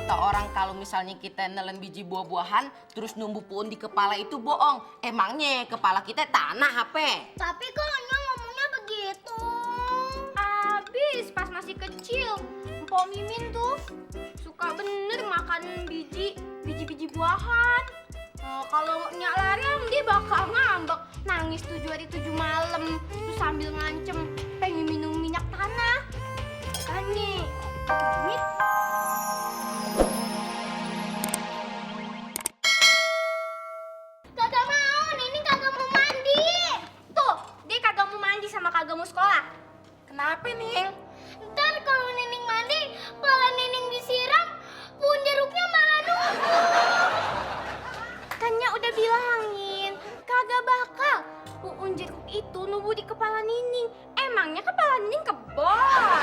cerita orang kalau misalnya kita nelen biji buah-buahan terus numbu pohon di kepala itu bohong. Emangnya kepala kita tanah apa? Tapi kok Nya ngomongnya begitu? Abis pas masih kecil, Mpok Mimin tuh suka bener makan biji buahan. Kalau Nyak larian dia bakal ngambek, nangis 7 hari 7 malam, terus sambil ngancem pengen minum minyak tanah. Kan nih, Mimin. Kagak mau, Nining kagak mau mandi. Tuh, dia kagak mau mandi sama kagak mau sekolah. Kenapa, Ning? Ntar kalau Nining mandi, kepala Nining disiram, pohon jeruknya malah numpuk. Kannya udah bilangin, kagak bakal puun jeruk itu nubuh di kepala Nining. Emangnya kepala Nining kebon?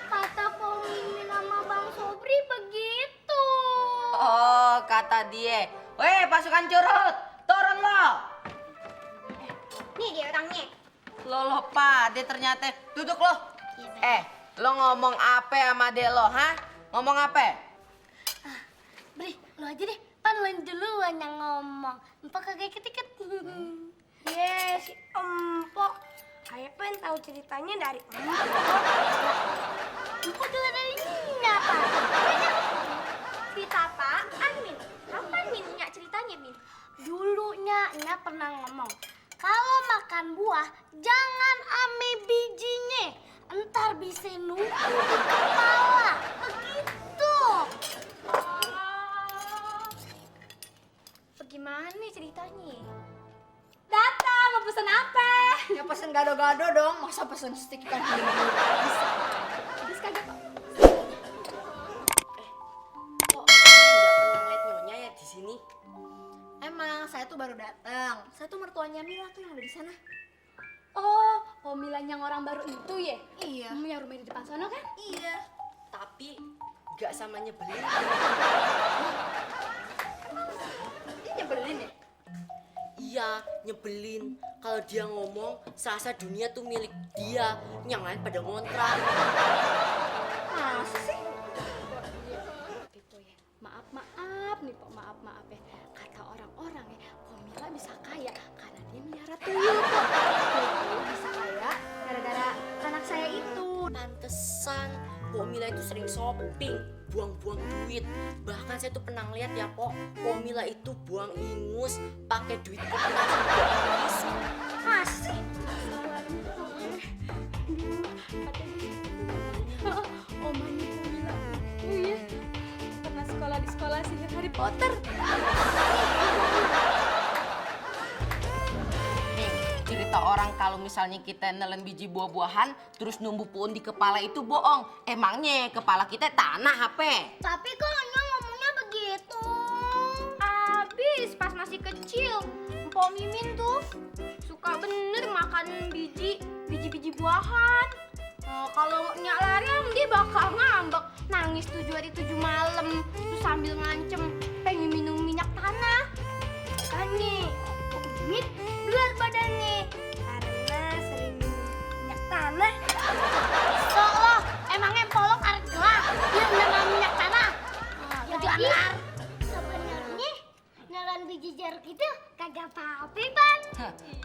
Kata Pau Mimin sama Bang Sobri begitu. Oh, kata dia. Weh, pasukan curut, turun lo. Nih dia orangnya. Lo Pak, dia ternyata duduk lo. Lo ngomong apa sama dia lo, ha? Ngomong apa? Bri, lu aja deh. Pan lu duluan yang ngomong. Empok kagak ikut-ikut. Yes, si Empok. Kayak pengen tahu ceritanya dari Empok. Empok juga dari Nina, Pak. Cerita apaan, Min? Kapan Min Nyak ceritanya, Min? Dulunya Nya pernah ngomong, kalau makan buah jangan ame bijinya, entar bisa numpuk di kepala. Begitu. Bagaimana nih ceritanya? Datang, mau pesen apa? Ya pesen gado-gado dong, masa pesen stik ikan hiu? Bisa. Habis kagak, Pak? Kok nggak pernah ngeliat nyonya ya di sini? Emang saya tuh baru datang. Saya tuh mertuanya Mila tuh yang ada di sana. Oh, Pomilan yang orang baru itu ya? Iya. Yang rumah di depan sana kan? Iya. Tapi nggak sama nyebelin. Ini nyebelin ya? Iya, nyebelin. Kalau dia ngomong, serasa dunia tuh milik dia. Yang lain pada ngontrak. Masa sih? Gitu ya. Maaf nih Pok, maaf ya. Kata orang-orang ya, Pomila bisa kaya karena dia melihara tuyul Pok. Tuyul bisa kaya gara-gara anak saya itu. Pantesan, Pok Mila itu sering shopping, buang-buang duit. Bahkan saya tuh pernah lihat ya, Pok Mila itu buang ingus pakai duit kertas. Masih. Omanya Pomila itu ya pernah sekolah di sekolah sihir Harry Potter. Nih, cerita orang kalau misalnya kita nelen biji buah-buahan terus numbu pohon di kepala itu bohong. Emangnya kepala kita tanah apa? Tapi kok Nya ngomongnya begitu? Abis pas masih kecil, Mpok Mimin tuh suka bener makan biji buahan. Kalau Nyak larian dia bakal ngambek, nangis 7 hari 7 malam, terus sambil ngancem pengen minum minyak tanah. Kan nih, Mpok Mimin berat badannya karena sering minum minyak tanah. Kok lo emangnya polok arek gelap? Dia nama minyak tanah. Jadi sebenarnya nyalan biji jeruk itu kagak apa-apa, Pan.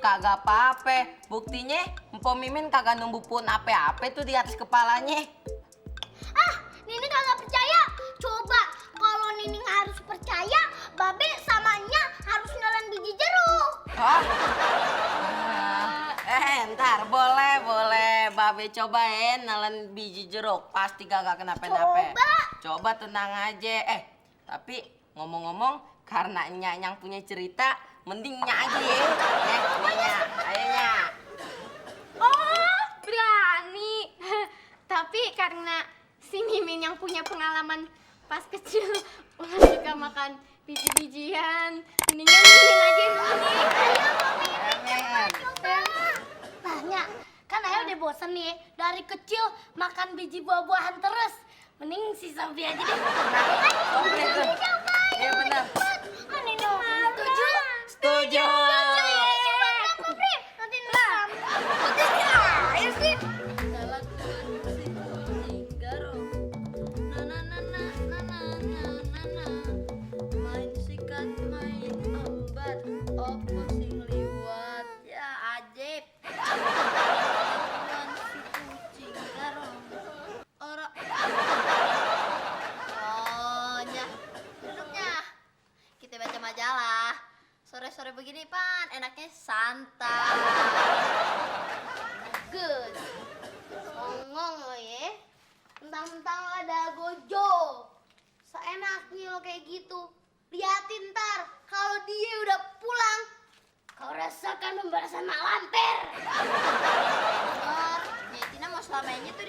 Kagak apa-apa. Buktinya Mpok Mimin kagak numbu pohon apa-apa tuh di atas kepalanya. Nining kagak percaya. Coba kalau Nining harus percaya, Babe sama Nya harus nyalan biji jeruk. Hah? Ntar boleh. Babe cobain nelen biji jeruk. Pasti kagak kenapa-napa. Coba tenang aja. Tapi ngomong-ngomong, karena Nya yang punya cerita, mending Nya aja ya. Nya, ayo Nya. Oh, berani. Tapi karena si Mimin yang punya pengalaman pas kecil suka makan biji-bijian, mendingan Mimin aja dulu nih. Nah, Nya, kan Ayah udah bosen nih dari kecil makan biji buah-buahan terus. Mending si Sofi aja deh. Sobri tuh. Iya benar. Nining setuju? Setuju. Coba Bang Sobri, nanti Nining. Ayo sih. Galak banget sih kalau Ninggaro. Nah.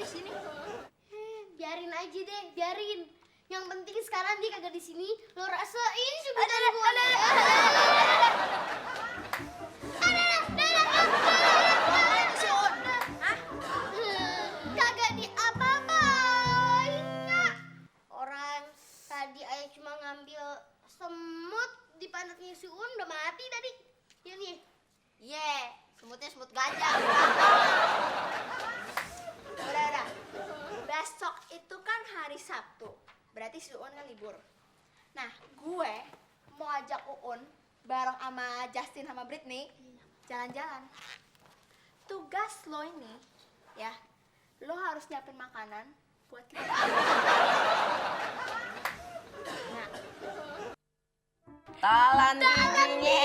di sini. Biarin aja deh, biarin. Yang penting sekarang dia kagak di sini, lo rasain sebutan gua. Kagak diapa-apainnya. Orang tadi ayah cuma ngambil semut di pantatnya si Un udah mati tadi. Ya nih. Semutnya semut gajah. Udah. Besok itu kan hari Sabtu. Berarti si Uun kan libur. Nah, gue mau ajak Uun bareng sama Justin sama Britney jalan-jalan. Tugas lo ini, ya, lo harus nyiapin makanan buat kita. Nah, Talan bijinya.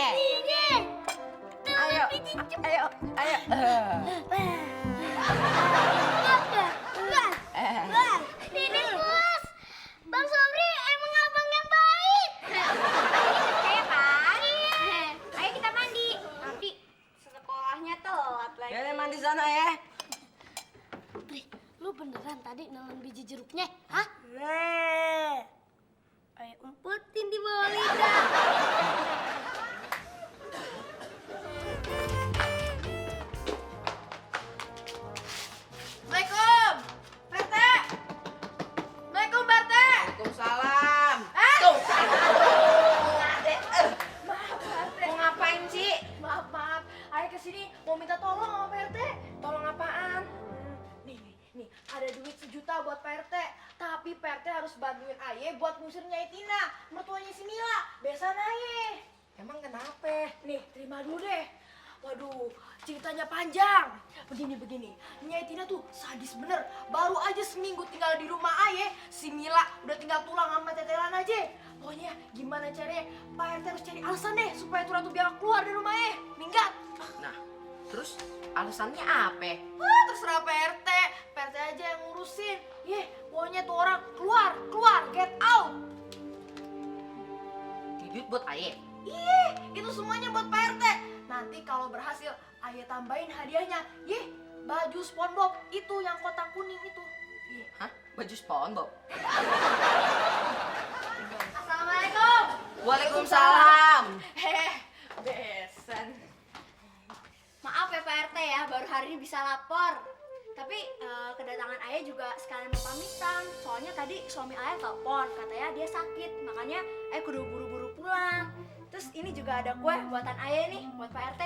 Ayo. Ini bos, Bang Sobri emang abang yang baik. percaya kan? Ayo kita mandi. Nanti sekolahnya telat lagi. Ya mandi sana ya. Pri, lu beneran tadi nelan biji jeruknya? Hah? Ayo umpetin di bawah lidah. Assalamualaikum, Pak RT. Assalamualaikum, Pak RT. Waalaikumsalam. Tuh. Maaf, mau ngapain sih? Maaf. Ayah kesini mau minta tolong sama Pak RT. Tolong apaan? Nih, ada duit 1 juta buat Pak RT. Tapi Pak RT harus bantuin Ayah buat ngusir Nyai Tina, mertuanya si Mila. Besan Ayah. Emang kenapa? Nih, terima dulu deh. Waduh, ceritanya panjang. Begini. Nyai Tina tuh sadis bener. Baru aja seminggu tinggal di rumah Ayah, si Mila udah tinggal tulang sama tetelan aja. Pokoknya gimana caranya Pak RT harus cari alasan deh supaya tuh ratu biar keluar dari rumah Ayah. Minggat. Nah, terus alasannya apa? Wah, terserah Pak RT. Pak RT aja yang ngurusin. Pokoknya tuh orang keluar, get out. Duit buat Aye. Itu semuanya buat Pak RT. Nanti kalau berhasil, Ayah tambahin hadiahnya. Baju SpongeBob itu yang kotak kuning itu. Hah? Baju SpongeBob? Assalamualaikum. Waalaikumsalam. Besan. Maaf ya Pak RT ya, baru hari ini bisa lapor. Tapi kedatangan Ayah juga sekalian mau pamitan. Soalnya tadi suami Ayah telepon, katanya dia sakit. Makanya Ayah kudu buru-buru pulang. Terus ini juga ada kue buatan Ayah nih, buat Pak RT.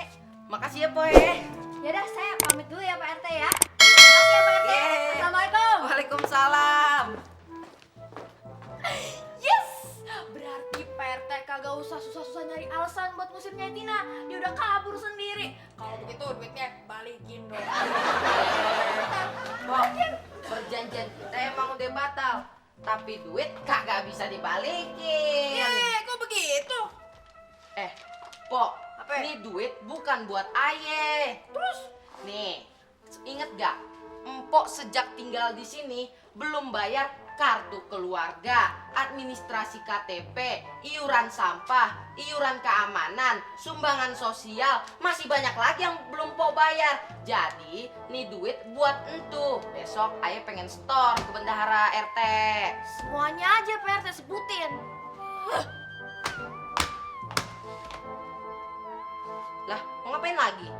Makasih ya, Poy. Yaudah, saya pamit dulu ya Pak RT ya. Makasih ya Pak RT. Yeay. Assalamualaikum. Waalaikumsalam. Yes! Berarti Pak RT kagak usah susah-susah nyari alasan buat ngusir Nyai Tina. Dia udah kabur sendiri. Kalau begitu duitnya balikin dong. Pok, perjanjian kita emang udah batal. Tapi duit kagak bisa dibalikin. Kok begitu? Pok, Apa? ini duit bukan buat Aye. Terus? Nih, inget gak? Empok sejak tinggal di sini belum bayar kartu keluarga, administrasi KTP, iuran sampah, iuran keamanan, sumbangan sosial, masih banyak lagi yang belum Pok bayar. Jadi, nih duit buat entu. Besok Aye pengen store ke bendahara RT. Semuanya aja Pak RT sebutin. Lah, mau ngapain lagi?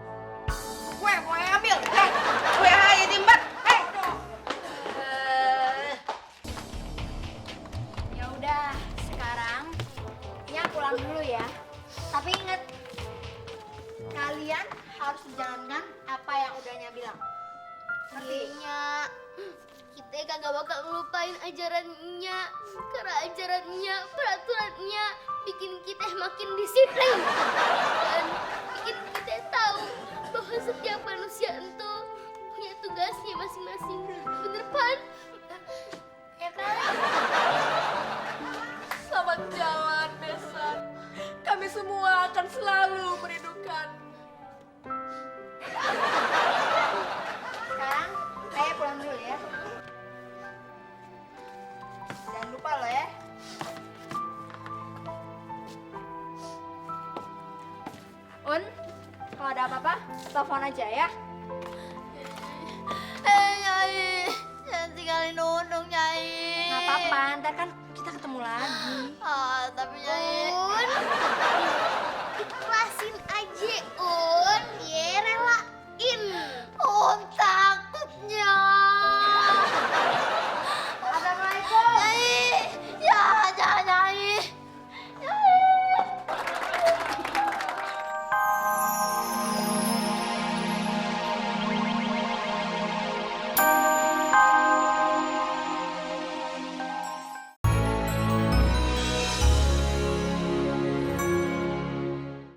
Gue mau ambil. Gue Aye timbat. Ya udah, sekarang Nya pulang dulu ya. Tapi inget, kalian harus menjalankan apa yang udah Nya bilang. Ngerti? Nya, kita kagak bakal ngelupain ajarannya. Karena ajarannya, peraturannya bikin kita makin disiplin. Dan bikin kita tahu bahwa setiap manusia itu punya tugasnya masing-masing. Bener Pan? Ya kan? Selamat jalan, Besan. Kami semua akan selalu merindukan. Sekarang, saya pulang dulu ya. Jangan lupa loh ya. Un, kalau ada apa-apa, telepon aja ya.